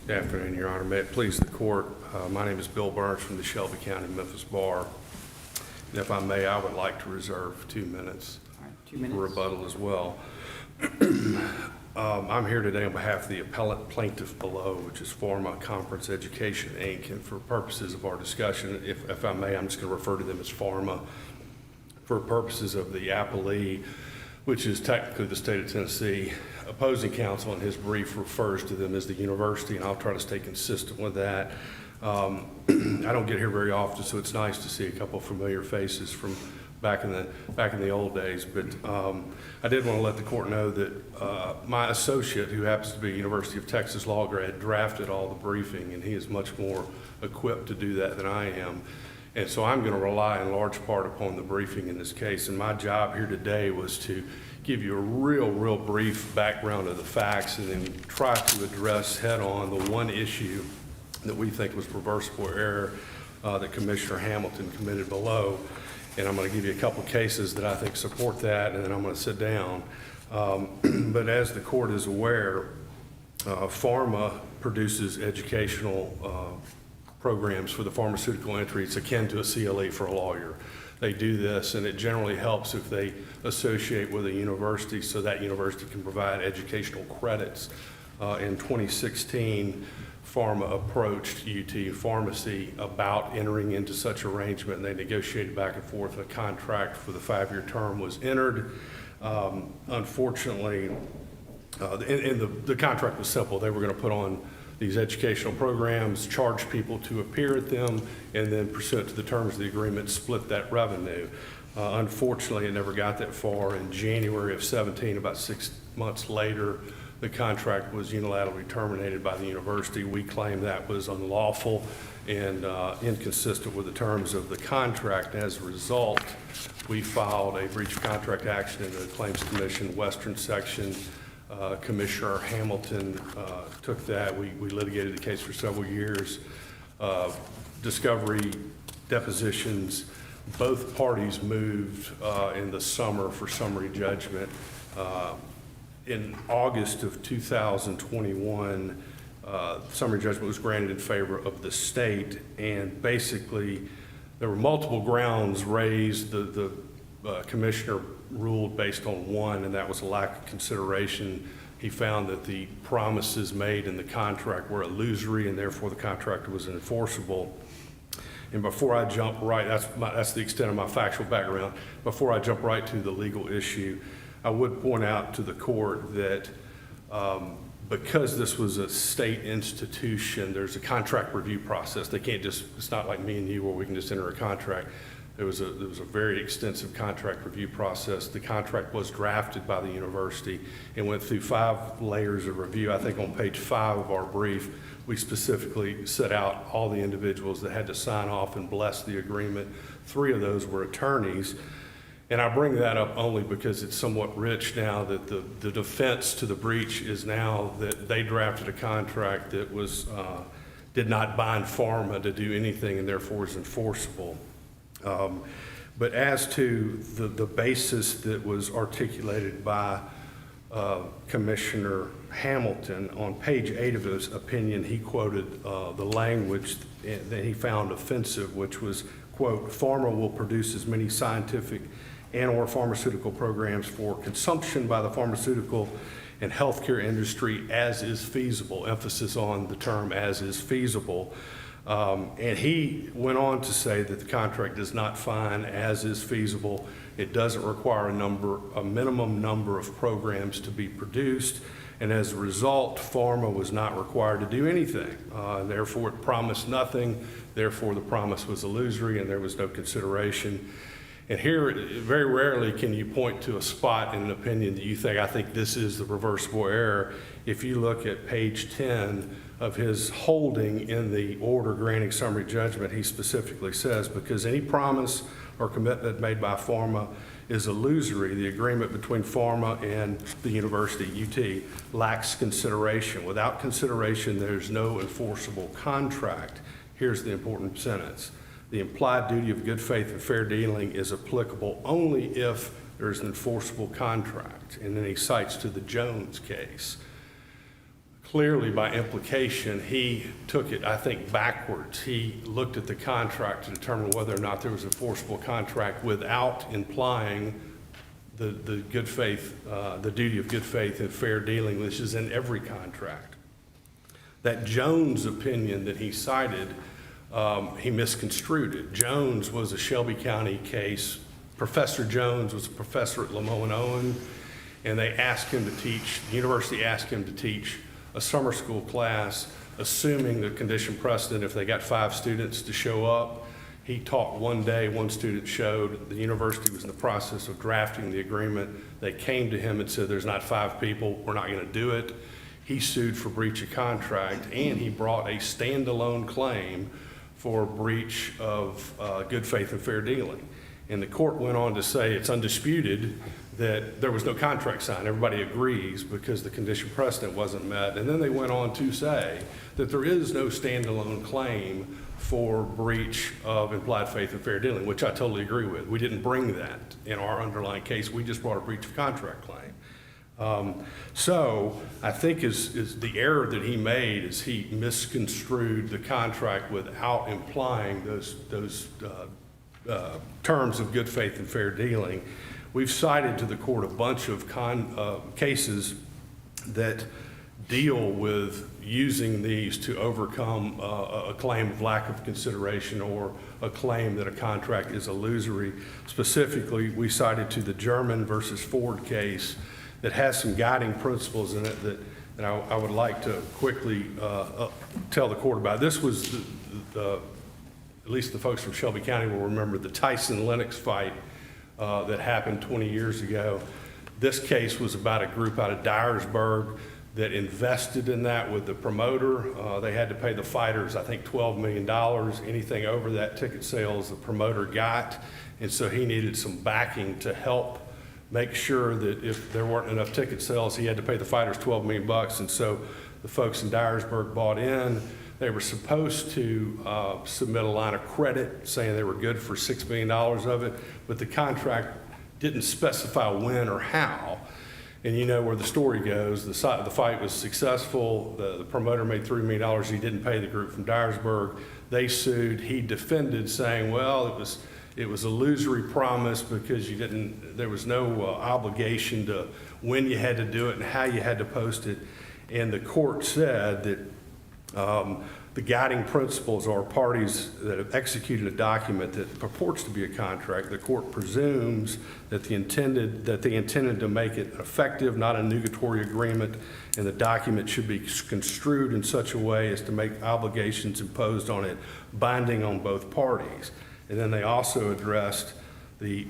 Good afternoon, Your Honor. May it please the court, my name is Bill Burns from the Shelby County Memphis Bar. And if I may, I would like to reserve 2 minutes, All right, 2 minutes. for rebuttal as well. I'm here today on behalf of the appellate plaintiff below, which is Pharma Conference Education, Inc. And for purposes of our discussion, if I may, I'm just going to refer to them as Pharma. For purposes of the appellee, which is technically the state of Tennessee, opposing counsel in his brief refers to them as the university, and I'll try to stay consistent with that. I don't get here very often, so it's nice to see a couple familiar faces from back in the old days. But I did want to let the court know that my associate, who happens to be a University of Texas law grad, drafted all the briefing, and he is much more equipped to do that than I am. And so I'm going to rely in large part upon the briefing in this case. And my job here today was to give you a real brief background of the facts and then try to address head on the one issue that we think was reversible error that Commissioner Hamilton committed below. And I'm going to give you a couple of cases that I think support that, and then I'm going to sit down. But as the court is aware, Pharma produces educational programs for the pharmaceutical industry. It's akin to a CLE for a lawyer. They do this, and it generally helps if they associate with a university so that university can provide educational credits. In 2016, Pharma approached UT Pharmacy about entering into such arrangement, and they negotiated back and forth. A contract for the 5-year term was entered. Unfortunately, the contract was simple. They were going to put on these educational programs, charge people to appear at them, and then pursuant to the terms of the agreement, split that revenue. Unfortunately, it never got that far. In January of 17, about 6 months later, the contract was unilaterally terminated by the university. We claim that was unlawful and inconsistent with the terms of the contract. As a result, we filed a breach of contract action in the Claims Commission Western Section. Commissioner Hamilton took that. We litigated the case for several years. Discovery, depositions, both parties moved in the summer for summary judgment. In August of 2021, summary judgment was granted in favor of the state, and basically there were multiple grounds raised. The commissioner ruled based on one, and that was a lack of consideration. He found that the promises made in the contract were illusory, and therefore the contract was enforceable. And before I jump right, that's the extent of my factual background. Before I jump right to the legal issue, I would point out to the court that because this was a state institution, there's a contract review process. They can't just, it's not like me and you where we can just enter a contract. There was a very extensive contract review process. The contract was drafted by the university and went through 5 layers of review. I think on page 5 of our brief, we specifically set out all the individuals that had to sign off and bless the agreement. 3 of those were attorneys. And I bring that up only because it's somewhat rich now that the defense to the breach is now that they drafted a contract that was did not bind Pharma to do anything and therefore is enforceable. But as to the basis that was articulated by Commissioner Hamilton, on page 8 of his opinion, he quoted the language that he found offensive, which was, quote, Pharma will produce as many scientific and/or pharmaceutical programs for consumption by the pharmaceutical and healthcare industry as is feasible, emphasis on the term as is feasible. And he went on to say that the contract does not find as is feasible. It doesn't require a minimum number of programs to be produced. And as a result, Pharma was not required to do anything. Therefore, it promised nothing. Therefore, the promise was illusory and there was no consideration. And here, very rarely can you point to a spot in an opinion that you think, I think this is the reversible error. If you look at page 10 of his holding in the order granting summary judgment, he specifically says, because any promise or commitment made by Pharma is illusory, the agreement between Pharma and the university, UT, lacks consideration. Without consideration, there's no enforceable contract. Here's the important sentence. The implied duty of good faith and fair dealing is applicable only if there's an enforceable contract. And then he cites to the Jones case. clearly, by implication, he took it, I think, backwards. He looked at the contract to determine whether or not there was a enforceable contract without implying the good faith, the duty of good faith and fair dealing, which is in every contract. That Jones opinion that he cited, he misconstrued it. Jones was a Shelby County case. Professor Jones was a professor at Lemoyne-Owen, and they asked him to teach, the university asked him to teach a summer school class, assuming the condition precedent, if they got 5 students to show up. He taught one day, 1 student showed. The university was in the process of drafting the agreement. They came to him and said, there's not 5 people, we're not gonna do it. He sued for breach of contract, and he brought a standalone claim for breach of good faith and fair dealing. And the court went on to say it's undisputed that there was no contract signed. Everybody agrees because the condition precedent wasn't met. And then they went on to say that there is no standalone claim for breach of implied faith and fair dealing, which I totally agree with. We didn't bring that in our underlying case. We just brought a breach of contract claim. So I think is the error that he made is he misconstrued the contract without implying those terms of good faith and fair dealing. We've cited to the court a bunch of cases that deal with using these to overcome a claim of lack of consideration or a claim that a contract is illusory. Specifically, we cited to the German versus Ford case that has some guiding principles in it that I would like to quickly tell the court about. This was at least the folks from Shelby County will remember the Tyson-Lennox fight that happened 20 years ago. This case was about a group out of Dyersburg that invested in that with the promoter. They had to pay the fighters, I think, $12 million. Anything over that ticket sales the promoter got. And so he needed some backing to help make sure that if there weren't enough ticket sales, he had to pay the fighters $12 million. And so the folks in Dyersburg bought in. They were supposed to submit a line of credit saying they were good for $6 million of it, but the contract didn't specify when or how. And you know where the story goes. The fight was successful. The promoter made $3 million. He didn't pay the group from Dyersburg. They sued. He defended, saying, well, it was illusory promise because there was no obligation to when you had to do it and how you had to post it. And the court said that the guiding principles are parties that have executed a document that purports to be a contract. The court presumes that they intended to make it effective, not a nugatory agreement, and the document should be construed in such a way as to make obligations imposed on it binding on both parties. And then they also addressed the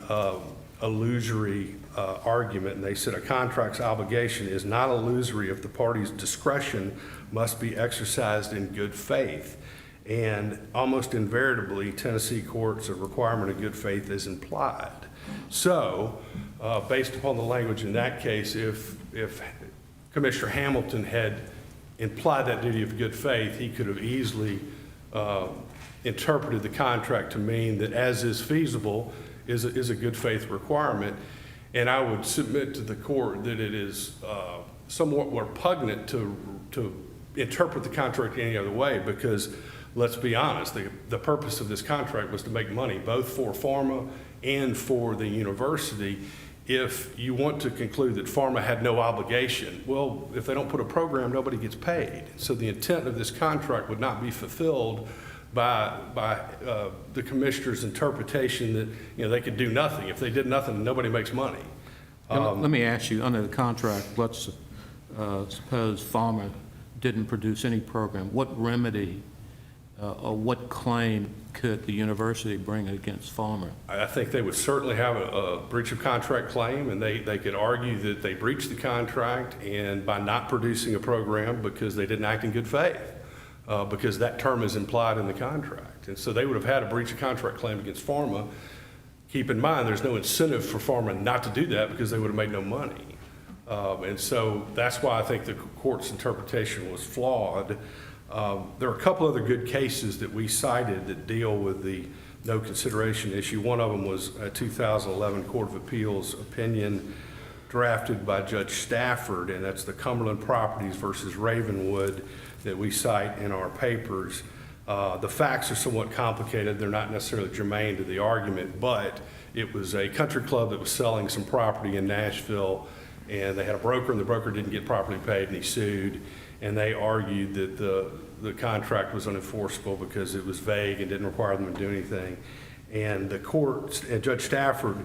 illusory argument, and they said a contract's obligation is not illusory if the party's discretion must be exercised in good faith. And almost invariably, Tennessee courts, a requirement of good faith is implied. So, based upon the language in that case, if Commissioner Hamilton had implied that duty of good faith, he could have easily interpreted the contract to mean that as is feasible is a good faith requirement. And I would submit to the court that it is somewhat more repugnant to interpret the contract any other way, because let's be honest, the purpose of this contract was to make money, both for Pharma and for the university. If you want to conclude that Pharma had no obligation, well, if they don't put a program, nobody gets paid. So the intent of this contract would not be fulfilled by the commissioner's interpretation that they could do nothing. If they did nothing, nobody makes money. Let me ask you, under the contract, let's suppose Pharma didn't produce any program. What remedy or what claim could the university bring against Pharma? I think they would certainly have a breach of contract claim, and they could argue that they breached the contract and by not producing a program because they didn't act in good faith. Because that term is implied in the contract. And so they would have had a breach of contract claim against Pharma. Keep in mind, there's no incentive for Pharma not to do that because they would have made no money. And so that's why I think the court's interpretation was flawed. There are a couple other good cases that we cited that deal with the no consideration issue. One of them was a 2011 Court of Appeals opinion drafted by Judge Stafford, and that's the Cumberland Properties versus Ravenwood that we cite in our papers. The facts are somewhat complicated. They're not necessarily germane to the argument, but it was a country club that was selling some property in Nashville, and they had a broker, and the broker didn't get properly paid, and he sued. And they argued that the contract was unenforceable because it was vague and didn't require them to do anything. And the court, and Judge Stafford,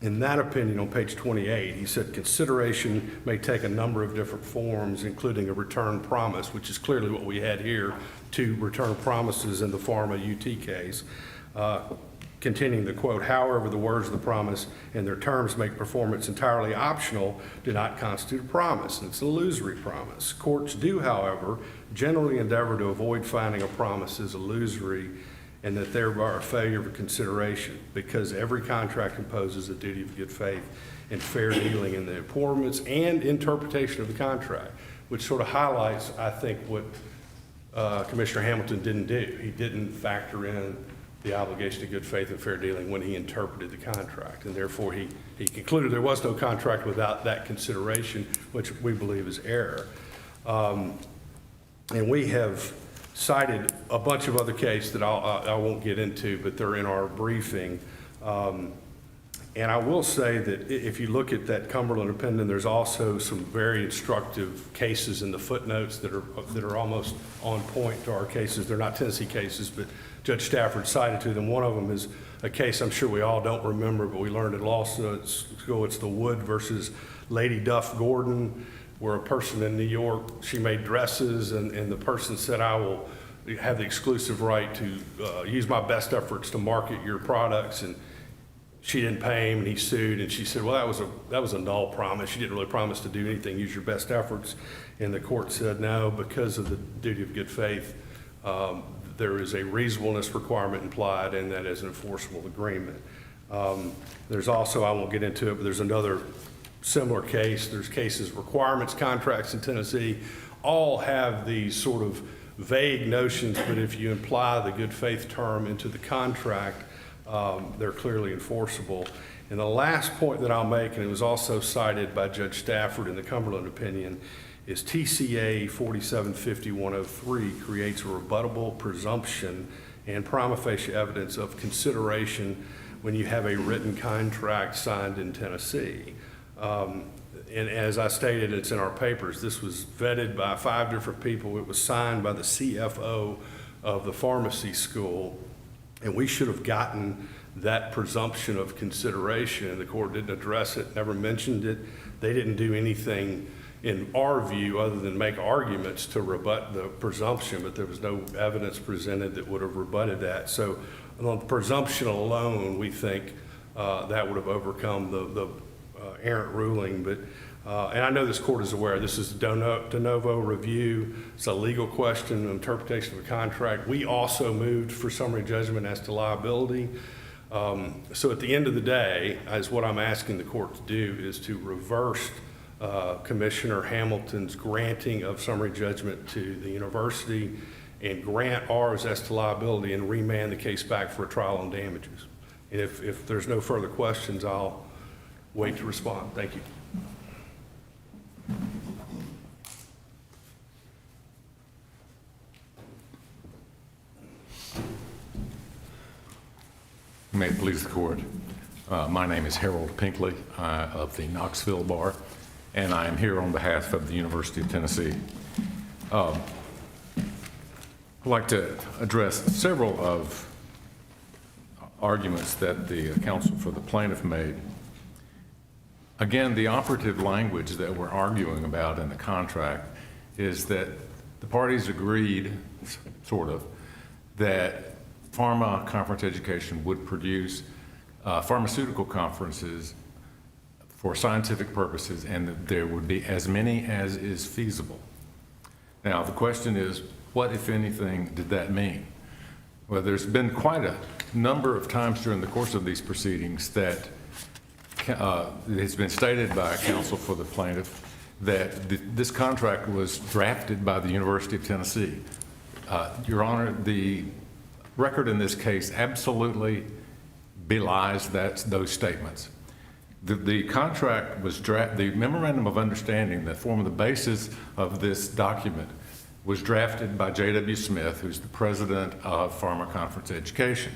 in that opinion on page 28, he said consideration may take a number of different forms, including a return promise, which is clearly what we had here, 2 return promises in the Pharma UT case. Continuing the quote, however, the words of the promise and their terms make performance entirely optional do not constitute a promise, and it's an illusory promise. Courts do, however, generally endeavor to avoid finding a promise as illusory and that there are a failure of consideration because every contract imposes a duty of good faith and fair dealing in the performance and interpretation of the contract, which sort of highlights, I think, what Commissioner Hamilton didn't do. He didn't factor in the obligation of good faith and fair dealing when he interpreted the contract, and therefore he concluded there was no contract without that consideration, which we believe is error. And we have cited a bunch of other cases that I won't get into, but they're in our briefing. And I will say that if you look at that Cumberland opinion, there's also some very instructive cases in the footnotes that are almost on point to our cases. They're not Tennessee cases, but Judge Stafford cited to them. One of them is a case I'm sure we all don't remember, but we learned at law school. It's the Wood versus Lady Duff Gordon, where a person in New York, she made dresses, and the person said, I will have the exclusive right to use my best efforts to market your products, and she didn't pay him, and he sued, and she said, well, that was a null promise. You didn't really promise to do anything, use your best efforts. And the court said, no, because of the duty of good faith, there is a reasonableness requirement implied, and that is an enforceable agreement. There's also, I won't get into it, but there's another similar case. There's cases, requirements, contracts in Tennessee, all have these sort of vague notions, but if you imply the good faith term into the contract, they're clearly enforceable. And the last point that I'll make, and it was also cited by Judge Stafford in the Cumberland opinion, is TCA 475103 creates a rebuttable presumption and prima facie evidence of consideration when you have a written contract signed in Tennessee. And as I stated, it's in our papers. This was vetted by 5 different people. It was signed by the CFO of the pharmacy school, and we should have gotten that presumption of consideration, and the court didn't address it, never mentioned it. They didn't do anything, in our view, other than make arguments to rebut the presumption, but there was no evidence presented that would have rebutted that. So on the presumption alone, we think that would have overcome the errant ruling. But and I know this court is aware, this is de novo review. It's a legal question, an interpretation of a contract. We also moved for summary judgment as to liability. So at the end of the day, as what I'm asking the court to do is to reverse Commissioner Hamilton's granting of summary judgment to the university and grant ours as to liability and remand the case back for a trial on damages. And if there's no further questions, I'll wait to respond. Thank you. May it please the court. My name is Harold Pinkley of the Knoxville Bar, and I am here on behalf of the University of Tennessee. I'd like to address several of arguments that the counsel for the plaintiff made. Again, the operative language that we're arguing about in the contract is that the parties agreed, sort of, that Pharma Conference Education would produce pharmaceutical conferences for scientific purposes, and that there would be as many as is feasible. Now, the question is, what, if anything, did that mean? Well, there's been quite a number of times during the course of these proceedings that it has been stated by counsel for the plaintiff that this contract was drafted by the University of Tennessee. Your Honor, the record in this case absolutely belies those statements. The contract was the memorandum of understanding that formed the basis of this document was drafted by J.W. Smith, who's the president of Pharma Conference Education.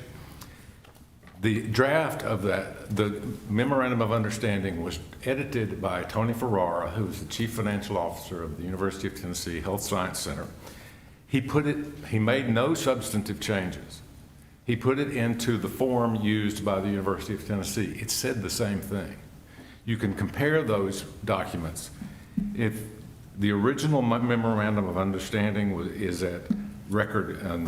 The draft of the memorandum of understanding was edited by Tony Ferrara, who was the chief financial officer of the University of Tennessee Health Science Center. He made no substantive changes. He put it into the form used by the University of Tennessee. It said the same thing. You can compare those documents. If the original memorandum of understanding is at record in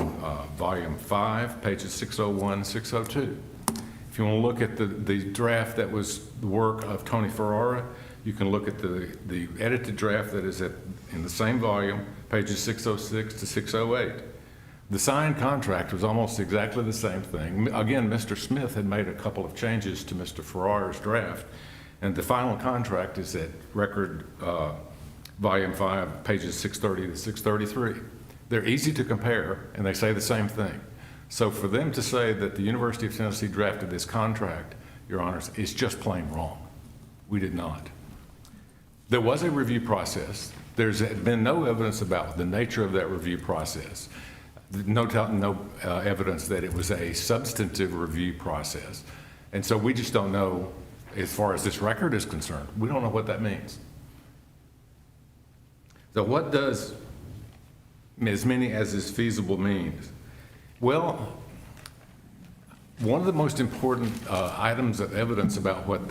volume 5, pages 601, 602. If you want to look at the draft that was the work of Tony Ferrara, you can look at the edited draft that is in the same volume, pages 606 to 608. The signed contract was almost exactly the same thing. Again, Mr. Smith had made a couple of changes to Mr. Ferrara's draft, and the final contract is at record volume 5, pages 630 to 633. They're easy to compare, and they say the same thing. So for them to say that the University of Tennessee drafted this contract, Your Honors, is just plain wrong. We did not. There was a review process. There's been no evidence about the nature of that review process. No evidence that it was a substantive review process. And so we just don't know, as far as this record is concerned, we don't know what that means. So what does as many as is feasible means? Well, one of the most important items of evidence about what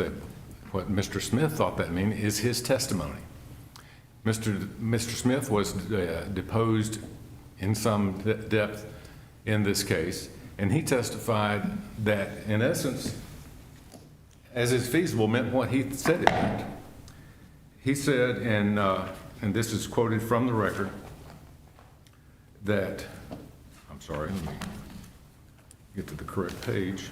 Mr. Smith thought that meant is his testimony. Mr. Smith was deposed in some depth in this case, and he testified that, in essence, as is feasible meant what he said it meant. He said, and this is quoted from the record, that, I'm sorry, let me get to the correct page.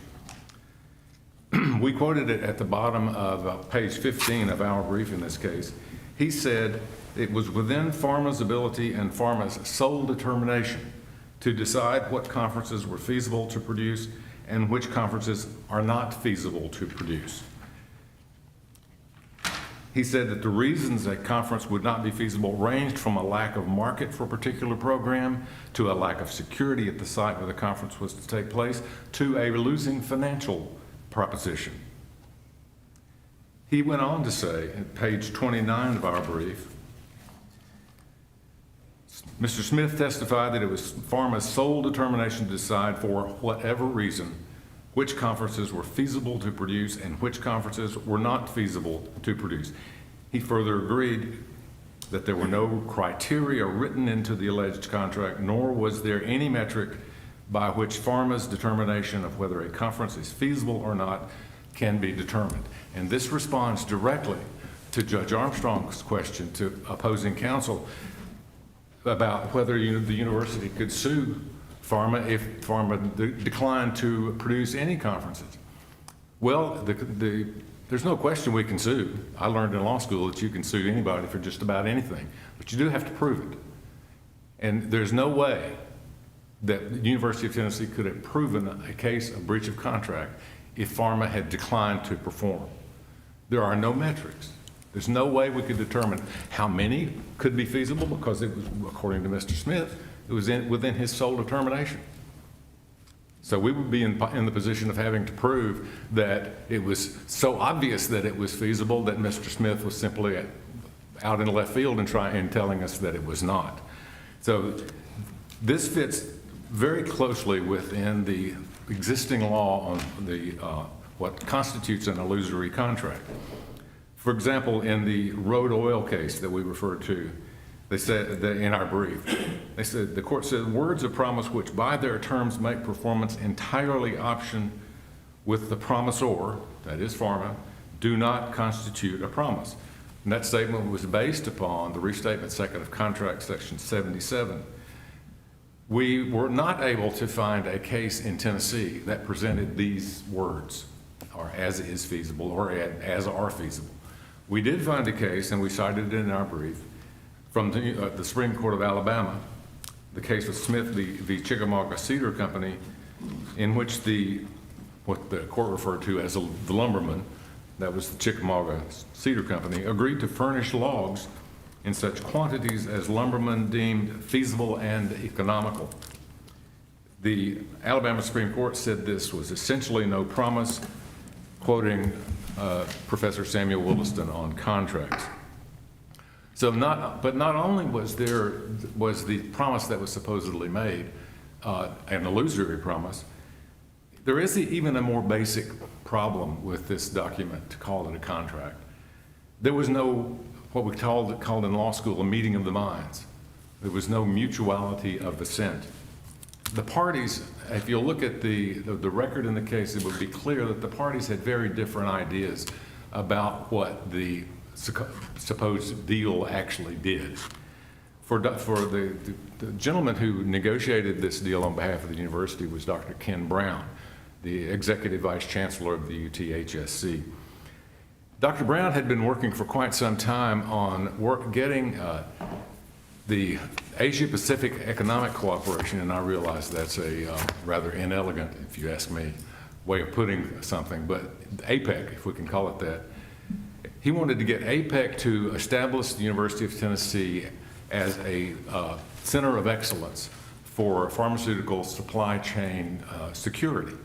We quoted it at the bottom of page 15 of our brief in this case. He said it was within Pharma's ability and Pharma's sole determination to decide what conferences were feasible to produce and which conferences are not feasible to produce. He said that the reasons a conference would not be feasible ranged from a lack of market for a particular program, to a lack of security at the site where the conference was to take place, to a losing financial proposition. He went on to say, at page 29 of our brief, Mr. Smith testified that it was Pharma's sole determination to decide, for whatever reason, which conferences were feasible to produce and which conferences were not feasible to produce. He further agreed that there were no criteria written into the alleged contract, nor was there any metric by which Pharma's determination of whether a conference is feasible or not can be determined. And this responds directly to Judge Armstrong's question to opposing counsel about whether the university could sue Pharma if Pharma declined to produce any conferences. Well, there's no question we can sue. I learned in law school that you can sue anybody for just about anything, but you do have to prove it. And there's no way that the University of Tennessee could have proven a case of breach of contract if Pharma had declined to perform. There are no metrics. There's no way we could determine how many could be feasible because it was, according to Mr. Smith, it was within his sole determination. So we would be in the position of having to prove that it was so obvious that it was feasible that Mr. Smith was simply out in the left field and telling us that it was not. So this fits very closely within the existing law on what constitutes an illusory contract. For example, in the Road Oil case that we referred to, they said that in our brief, they said, the court said, words of promise which by their terms make performance entirely option with the promisor, that is Pharma, do not constitute a promise. And that statement was based upon the restatement second of contract section 77. We were not able to find a case in Tennessee that presented these words, or as is feasible, or as are feasible. We did find a case, and we cited it in our brief, from the Supreme Court of Alabama, the case of Smith v. Chickamauga Cedar Company, in which what the court referred to as the lumberman that was the Chickamauga Cedar Company, agreed to furnish logs in such quantities as lumbermen deemed feasible and economical. The Alabama Supreme Court said this was essentially no promise, quoting Professor Samuel Williston on contracts. So not only was the promise that was supposedly made an illusory promise, there is even a more basic problem with this document to call it a contract. There was no, what we called in law school, a meeting of the minds. There was no mutuality of assent. The parties, if you look at the record in the case, it would be clear that the parties had very different ideas about what the supposed deal actually did. For the gentleman who negotiated this deal on behalf of the university was Dr. Ken Brown, the executive vice chancellor of the UTHSC. Dr. Brown had been working for quite some time on getting the Asia-Pacific Economic Cooperation, and I realize that's a rather inelegant, if you ask me, way of putting something, but APEC, if we can call it that. He wanted to get APEC to establish the University of Tennessee as a center of excellence for pharmaceutical supply chain security.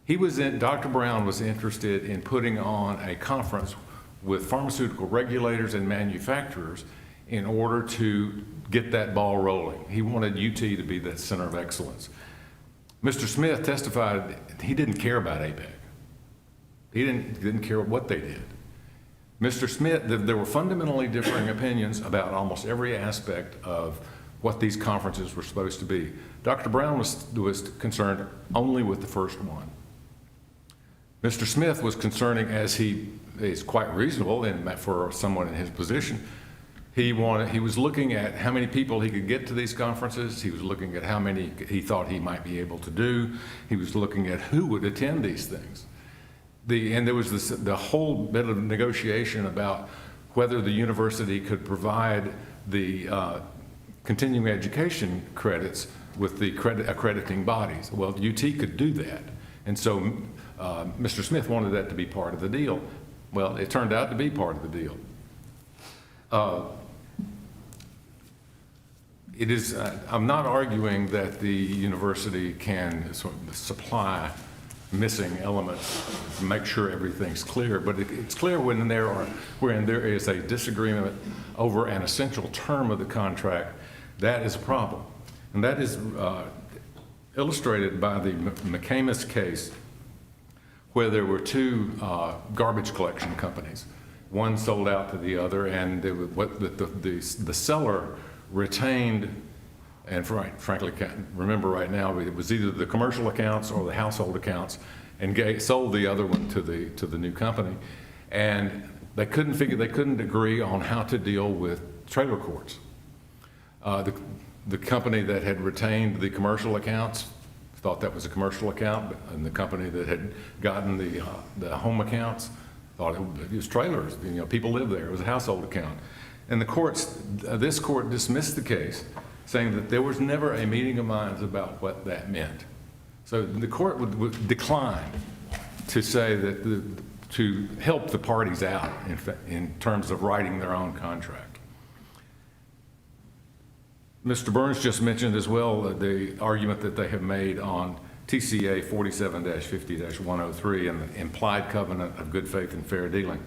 Dr. Brown was interested in putting on a conference with pharmaceutical regulators and manufacturers in order to get that ball rolling. He wanted UT to be that center of excellence. Mr. Smith testified he didn't care about APEC. He didn't care what they did. Mr. Smith, there were fundamentally differing opinions about almost every aspect of what these conferences were supposed to be. Dr. Brown was concerned only with the first one. Mr. Smith was concerning, as he is quite reasonable for someone in his position, he was looking at how many people he could get to these conferences. He was looking at how many he thought he might be able to do. He was looking at who would attend these things. And there was the whole bit of negotiation about whether the university could provide the continuing education credits with the accrediting bodies. Well, UT could do that. And so Mr. Smith wanted that to be part of the deal. Well, it turned out to be part of the deal. I'm not arguing that the university can sort of supply missing elements to make sure everything's clear, but it's clear when there is a disagreement over an essential term of the contract, that is a problem. And that is illustrated by the McCamus case, where there were two garbage collection companies. One sold out to the other, and the seller retained, and frankly can't remember right now, but it was either the commercial accounts or the household accounts, and sold the other one to the new company. And they couldn't agree on how to deal with trailer courts. The company that had retained the commercial accounts thought that was a commercial account, and the company that had gotten the home accounts thought it was trailers. People live there. It was a household account. And this court dismissed the case, saying that there was never a meeting of minds about what that meant. So the court would decline to say that to help the parties out in terms of writing their own contract. Mr. Burns just mentioned as well the argument that they have made on TCA 47-50-103 and the implied covenant of good faith and fair dealing.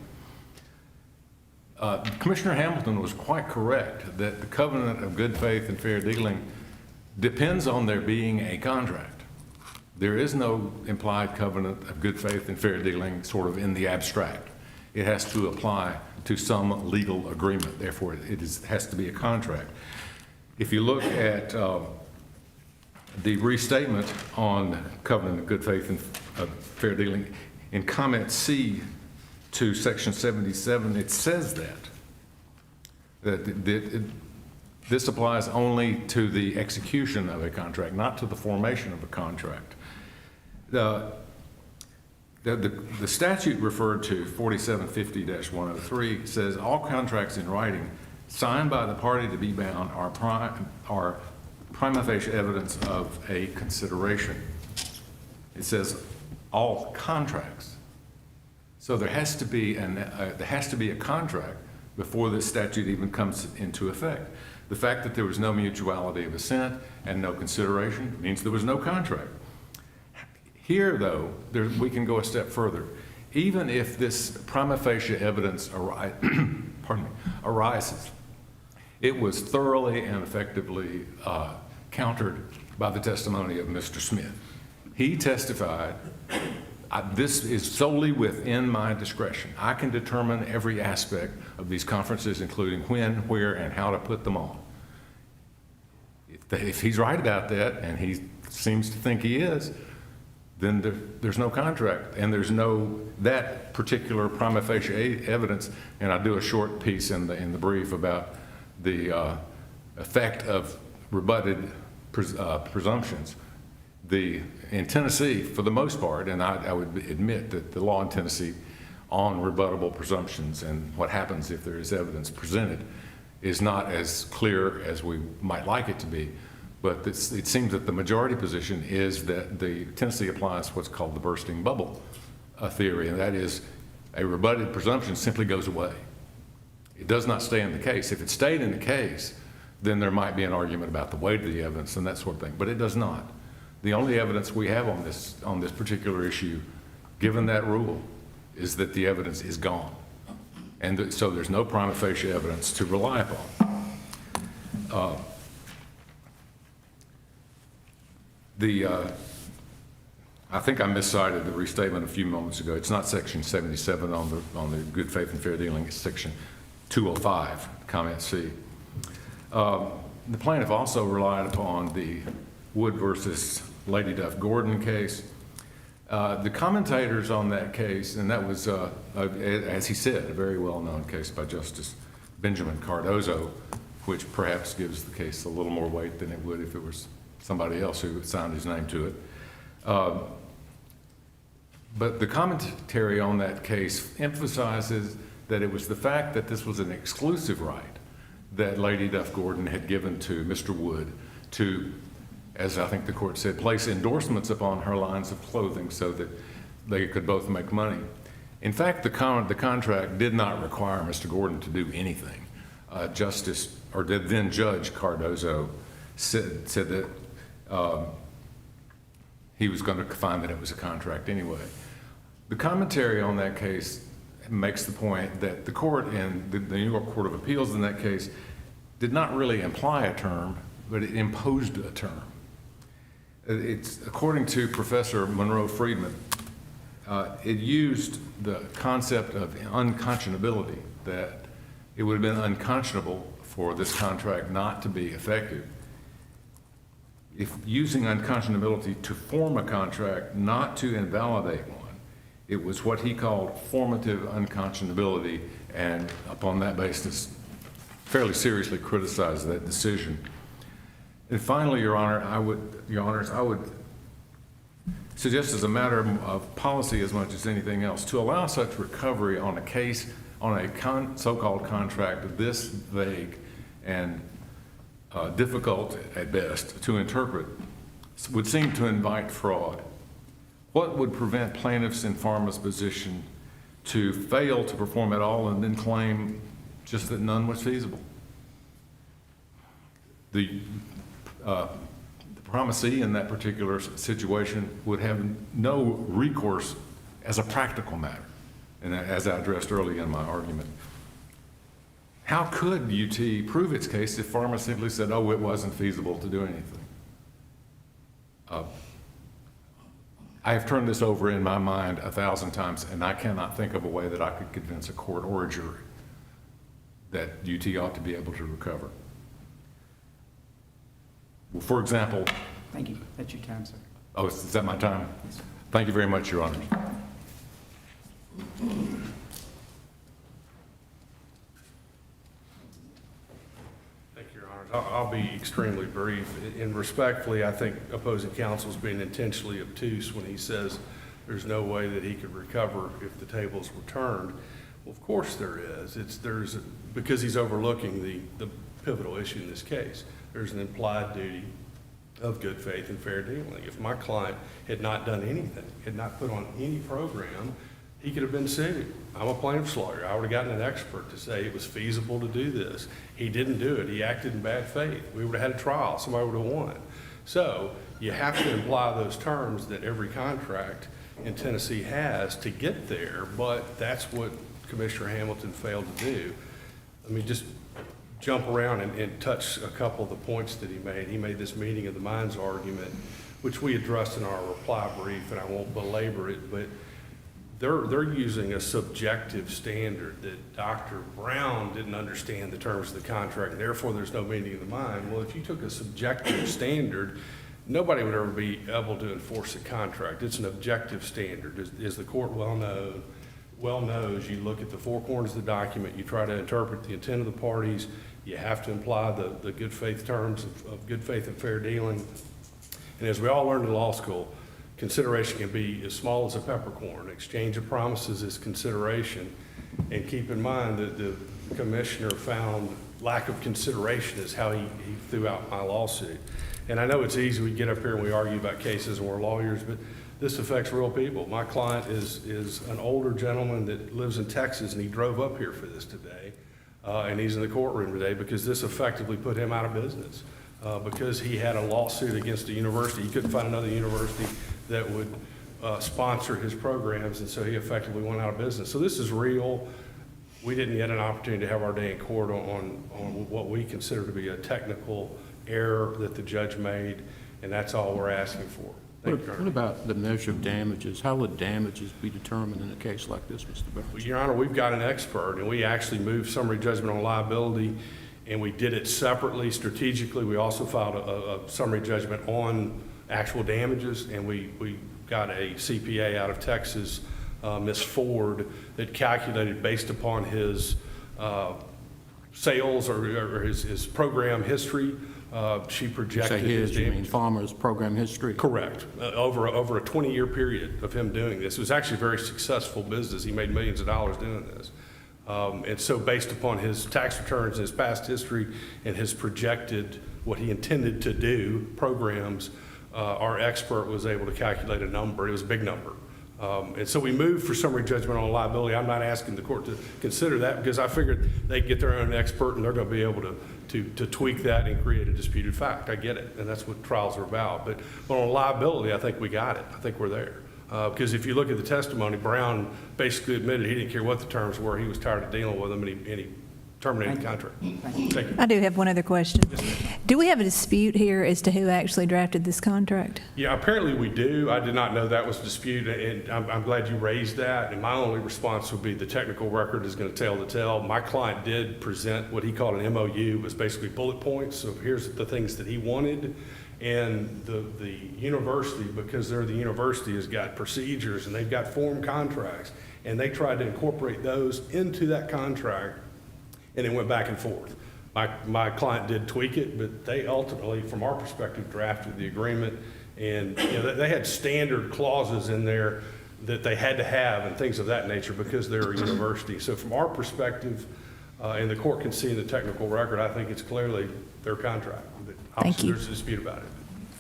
Commissioner Hamilton was quite correct that the covenant of good faith and fair dealing depends on there being a contract. There is no implied covenant of good faith and fair dealing sort of in the abstract. It has to apply to some legal agreement. Therefore, has to be a contract. If you look at the restatement on covenant of good faith and fair dealing, in comment C to section 77, it says that this applies only to the execution of a contract, not to the formation of a contract. The statute referred to, 4750-103, says all contracts in writing signed by the party to be bound are prima facie evidence of a consideration. It says all contracts. So there has to be a contract before this statute even comes into effect. The fact that there was no mutuality of assent and no consideration means there was no contract. Here, though, we can go a step further. Even if this prima facie evidence arises, it was thoroughly and effectively countered by the testimony of Mr. Smith. He testified, this is solely within my discretion. I can determine every aspect of these conferences, including when, where, and how to put them on. If he's right about that, and he seems to think he is, then there's no contract, and there's no, that particular prima facie evidence, and I do a short piece in the brief about the effect of rebutted presumptions. In Tennessee, for the most part, and I would admit that the law in Tennessee on rebuttable presumptions and what happens if there is evidence presented is not as clear as we might like it to be. But it seems that the majority position is that the Tennessee applies what's called the bursting bubble theory, and that is a rebutted presumption simply goes away. It does not stay in the case. If it stayed in the case, then there might be an argument about the weight of the evidence and that sort of thing, but it does not. The only evidence we have on this particular issue, given that rule, is that the evidence is gone. And so there's no prima facie evidence to rely upon. I think I miscited the restatement a few moments ago. It's not section 77 on the good faith and fair dealing. It's section 205, comment C. The plaintiff also relied upon the Wood versus Lady Duff Gordon case. The commentators on that case, and that was, as he said, a very well-known case by Justice Benjamin Cardozo, which perhaps gives the case a little more weight than it would if it was somebody else who signed his name to it. But the commentary on that case emphasizes that it was the fact that this was an exclusive right that Lady Duff Gordon had given to Mr. Wood to, as I think the court said, place endorsements upon her lines of clothing so that they could both make money. In fact, the contract did not require Mr. Gordon to do anything. Then Judge Cardozo said that he was going to find that it was a contract anyway. The commentary on that case makes the point that the court and the New York Court of Appeals in that case did not really imply a term, but it imposed a term. It's according to Professor Monroe Friedman, it used the concept of unconscionability, that it would have been unconscionable for this contract not to be effective. If using unconscionability to form a contract, not to invalidate one, it was what he called formative unconscionability, and upon that basis, fairly seriously criticized that decision. And finally, Your Honors, I would suggest as a matter of policy as much as anything else, to allow such recovery on a case, on a so-called contract this vague and difficult at best to interpret, would seem to invite fraud. What would prevent plaintiffs in Pharma's position to fail to perform at all and then claim just that none was feasible? The promisee in that particular situation would have no recourse as a practical matter, and as I addressed early in my argument. How could UT prove its case if Pharma simply said, oh, it wasn't feasible to do anything? I have turned this over in my mind 1,000 times, and I cannot think of a way that I could convince a court or a jury that UT ought to be able to recover. Well, for example... Thank you. That's your time, sir. Oh, is that my time? Yes, sir. Thank you very much, Your Honor. Thank you, Your Honors. I'll be extremely brief. And respectfully, I think opposing counsel's being intentionally obtuse when he says there's no way that he could recover if the tables were turned. Well, of course there is. Because he's overlooking the pivotal issue in this case. There's an implied duty of good faith and fair dealing. If my client had not done anything, had not put on any program, he could have been sued. I'm a plaintiff's lawyer. I would have gotten an expert to say it was feasible to do this. He didn't do it. He acted in bad faith. We would have had a trial. Somebody would have won. So you have to imply those terms that every contract in Tennessee has to get there, but that's what Commissioner Hamilton failed to do. Let me just jump around and touch a couple of the points that he made. He made this meeting of the minds argument, which we addressed in our reply brief, and I won't belabor it, but they're using a subjective standard that Dr. Brown didn't understand the terms of the contract, and therefore there's no meaning of the mind. Well, if you took a subjective standard, nobody would ever be able to enforce a contract. It's an objective standard. As the court well knows, you look at the four corners of the document, you try to interpret the intent of the parties, you have to imply the good faith terms of good faith and fair dealing. And as we all learned in law school, consideration can be as small as a peppercorn. Exchange of promises is consideration. And keep in mind that the commissioner found lack of consideration is how he threw out my lawsuit. And I know it's easy, we get up here and we argue about cases and we're lawyers, but this affects real people. My client is an older gentleman that lives in Texas, and he drove up here for this today. And he's in the courtroom today because this effectively put him out of business. Because he had a lawsuit against a university. He couldn't find another university that would sponsor his programs, and so he effectively went out of business. So this is real. We didn't get an opportunity to have our day in court on what we consider to be a technical error that the judge made, and that's all we're asking for. Thank you, Your Honor. What about the measure of damages? How would damages be determined in a case like this, Mr. Well, Burns? Your Honor, we've got an expert, and we actually moved summary judgment on liability, and we did it separately, strategically. We also filed a summary judgment on actual damages, and we got a CPA out of Texas, Ms. Ford, that calculated based upon his sales or his program history. She projected Say his, you mean damage. Pharma's program history? Correct. Over a 20-year period of him doing this. It was actually a very successful business. He made millions of dollars doing this. And so based upon his tax returns, his past history, and his projected, what he intended to do, programs, our expert was able to calculate a number. It was a big number. And so we moved for summary judgment on liability. I'm not asking the court to consider that because I figured they'd get their own expert and they're going to be able to tweak that and create a disputed fact. I get it, and that's what trials are about. But on liability, I think we got it. I think we're there. Because if you look at the testimony, Brown basically admitted he didn't care what the terms were. He was tired of dealing with them, and he terminated the contract. Thank you. I do have one other question. Do we have a dispute here as to who actually drafted this contract? Yeah, apparently we do. I did not know that was disputed, and I'm glad you raised that. And my only response would be the technical record is going to tell the tale. My client did present what he called an MOU. It was basically bullet points. So here's the things that he wanted. And the university, because they're the university, has got procedures and they've got form contracts. And they tried to incorporate those into that contract, and it went back and forth. My client did tweak it, but they ultimately, from our perspective, drafted the agreement. And they had standard clauses in there that they had to have and things of that nature because they're a university. So from our perspective, and the court can see in the technical record, I think it's clearly their contract. Thank you. There's a dispute about it.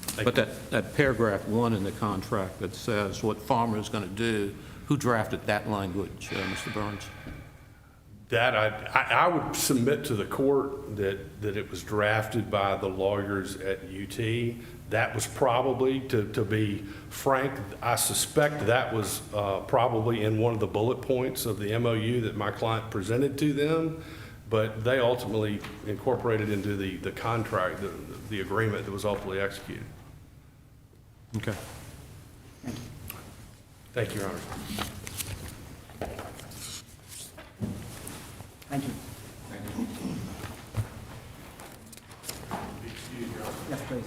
Thank But you. that paragraph 1 in the contract that says what Pharma is going to do, who drafted that language, Mr. Burns? That I would submit to the court that it was drafted by the lawyers at UT. That was probably, to be frank, I suspect that was probably in one of the bullet points of the MOU that my client presented to them, but they ultimately incorporated into the contract, the agreement that was ultimately executed. Okay. Thank you, Your Honor. Thank you. Yes, please.